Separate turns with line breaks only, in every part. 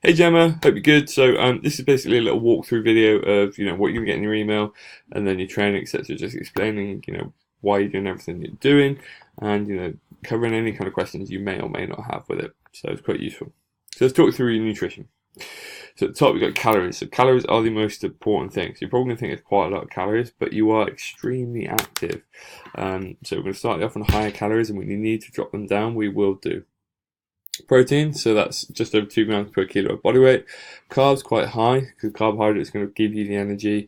Hey Gemma, hope you're good. So this is basically a little walkthrough video of what you're gonna get in your email, and then your training, etc. Just explaining why you're doing everything you're doing, and covering any kind of questions you may or may not have with it. So it's quite useful. So let's talk through your nutrition. So at the top we've got calories. So calories are the most important thing. So you're probably gonna think it's quite a lot of calories, but you are extremely active. So we're gonna start off on higher calories, and when you need to drop them down, we will do. Protein, so that's just over 2 grams per kilo of body weight. Carbs quite high because carbohydrates are going to give you the energy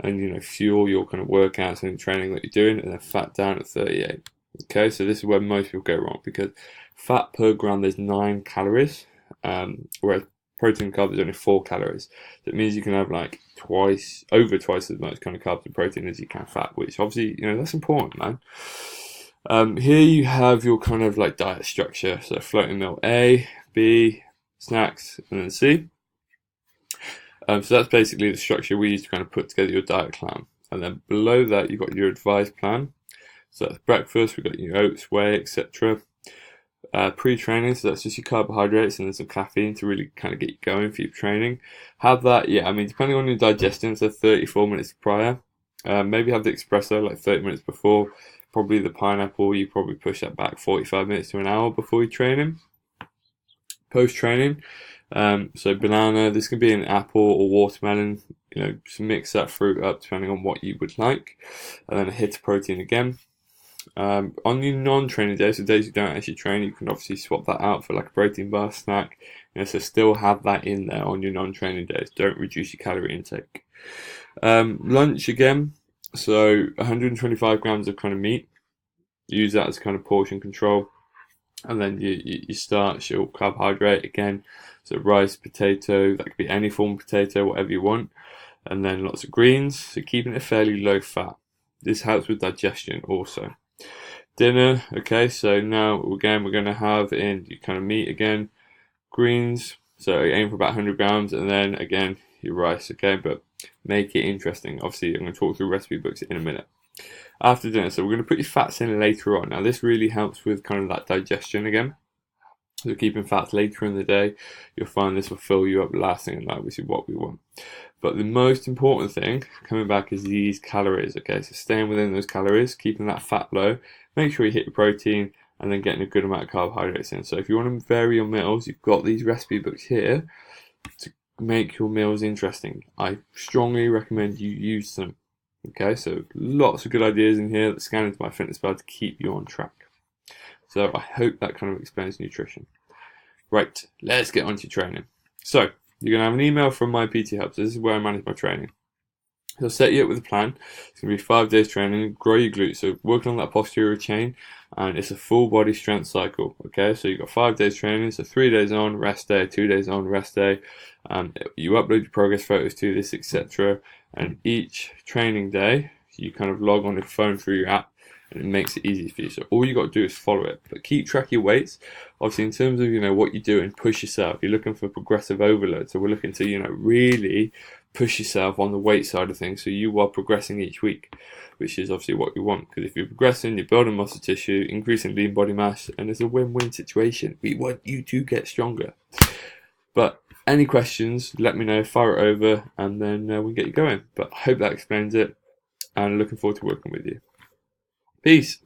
and fuel your kind of workouts and training that you're doing, and then fat down at 38. Okay, so this is where most people go wrong because fat per gram there's 9 calories, whereas protein and carbs is only 4 calories. So it means you can have like over twice as much kind of carbs and protein as you can fat, which obviously that's important, man. Here you have your kind of like diet structure. So floating meal A, B, snacks, and then C. So that's basically the structure we use to kind of put together your diet plan. And then below that you've got your advised plan. So that's breakfast, we've got your oats, whey, etc. Pre-training, so that's just your carbohydrates and then some caffeine to really kind of get you going for your training. Have that, depending on your digestion, so 34 minutes prior. Maybe have the espresso like 30 minutes before. Probably the pineapple, you probably push that back 45 minutes to an hour before you training. Post-training, so banana, this can be an apple or watermelon, just mix that fruit up depending on what you would like. And then a hit of protein again. On your non-training days, so days you don't actually train, you can obviously swap that out for like a protein bar snack. So still have that in there on your non-training days. Don't reduce your calorie intake. Lunch again. So 125 grams of kind of meat. Use that as kind of portion control. And then you starch, your carbohydrate again. So rice, potato, that could be any form of potato, whatever you want. And then lots of greens. So keeping it fairly low fat. This helps with digestion also. Dinner, okay, so now again we're going to have in your kind of meat again, greens. So aim for about 100 grams, and then again your rice, okay, but make it interesting. Obviously I'm going to talk through recipe books in a minute. After dinner, so we're going to put your fats in later on. Now this really helps with kind of that digestion again. So keeping fats later in the day, you'll find this will fill you up lasting, and which is what we want. But the most important thing coming back is these calories, okay? So staying within those calories, keeping that fat low, make sure you hit your protein, and then getting a good amount of carbohydrates in. So if you want to vary your meals, you've got these recipe books here to make your meals interesting. I strongly recommend you use them. Okay, so lots of good ideas in here that scan into MyFitnessPal to keep you on track. So I hope that kind of explains nutrition. Right, let's get on to training. So you're going to have an email from my PT Hub. So this is where I manage my training. So I'll set you up with a plan. It's going to be 5 days training, grow your glutes. So working on that posterior chain, and it's a full body strength cycle. Okay, so you've got 5 days training, so 3 days on, rest day, 2 days on, rest day. You upload your progress photos to this, etc. And each training day, you kind of log on your phone through your app, and it makes it easy for you. So all you got to do is follow it, but keep track of your weights. Obviously, in terms of what you do and push yourself, you're looking for progressive overload. So we're looking to really push yourself on the weight side of things, so you are progressing each week, which is obviously what we want. Because if you're progressing, you're building muscle tissue, increasing lean body mass, and it's a win-win situation. We want you to get stronger. But any questions, let me know, fire it over, and then we'll get you going. But I hope that explains it, and looking forward to working with you. Peace.